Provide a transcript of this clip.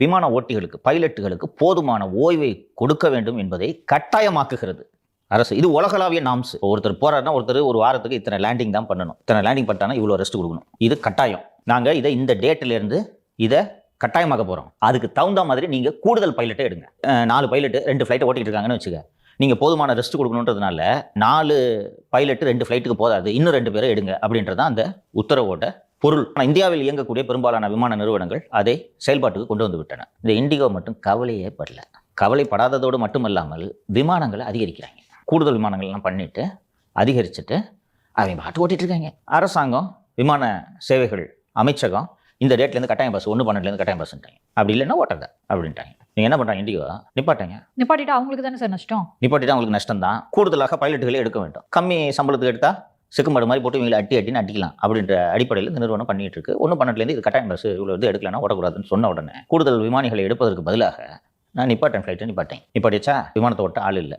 விமான ஓட்டிகளுக்கு, பைலட்டுகளுக்கு போதுமான ஓய்வை கொடுக்க வேண்டும் என்பதை கட்டாயமாக்குகிறது அரசு. இது உலகளாவிய நாம்ஸ். ஒருத்தர் போறாருன்னா ஒருத்தர் ஒரு வாரத்துக்கு இத்தனை லேண்டிங் தான் பண்ணணும், இத்தனை லேண்டிங் பண்ணிட்டானா இவ்வளோ ரெஸ்ட் கொடுக்கணும். இது கட்டாயம். நாங்கள் இதை இந்த டேட்டிலேருந்து இதை கட்டாயமாக்க போகிறோம். அதுக்கு தகுந்த மாதிரி நீங்கள் கூடுதல் பைலட்டை எடுங்க. 4 பைலட்டு 2 ஃப்ளைட்டை ஓட்டிகிட்டு இருக்காங்கன்னு வச்சுக்க. நீங்கள் போதுமான ரெஸ்ட் கொடுக்கணுன்றதுனால 4 பைலட்டு 2 ஃப்ளைட்டுக்கு போதாது, இன்னும் 2 பேரை எடுங்க அப்படின்றது தான் அந்த உத்தரவோட பொருள். ஆனால் இந்தியாவில் இயங்கக்கூடிய பெரும்பாலான விமான நிறுவனங்கள் அதை செயல்பாட்டுக்கு கொண்டு வந்து விட்டன. இந்த இண்டிகோ மட்டும் கவலையே படல. கவலைப்படாததோடு மட்டுமல்லாமல் விமானங்களை அதிகரிக்கிறாங்க. கூடுதல் விமானங்கள்லாம் பண்ணிட்டு அதிகரிச்சுட்டு அவங்க பாட்டு ஓட்டிட்டு இருக்காங்க. அரசாங்கம், விமான சேவைகள் அமைச்சகம் இந்த டேட்லேருந்து கட்டாயம் பஸ் 1/12 கட்டாயம் பஸ்ன்ட்டாங்க. அப்படி இல்லைன்னா ஓட்டாத அப்படின்ட்டாங்க. நீங்கள் என்ன பண்ணுறாங்க? இண்டிகோ நிப்பாட்டிட்டா அவங்களுக்கு தானே சார் நஷ்டம். நிப்பாட்டிட்டா அவங்களுக்கு நஷ்டம் தான். கூடுதலாக பைலட்டுகளே எடுக்க வேண்டும். கம்மி சம்பளத்துக்கு எடுத்தால் சிக்குமாடு மாதிரி போட்டு இவங்களை அட்டின்னு அடிக்கலாம் அப்படின்ற அடிப்படையில் இந்த நிறுவனம் பண்ணிட்டு இருக்கு. 1/12 இது கட்டாயம் பஸ் இவ்வளோ இது எடுக்கலன்னா ஓடக்கூடாதுன்னு சொன்ன உடனே கூடுதல் விமானிகளை எடுப்பதற்கு பதிலாக நான் நிப்பாட்டேன், ஃப்ளைட்டை நிப்பாட்டிச்சா விமானத்தை ஓட்ட ஆள் இல்லை.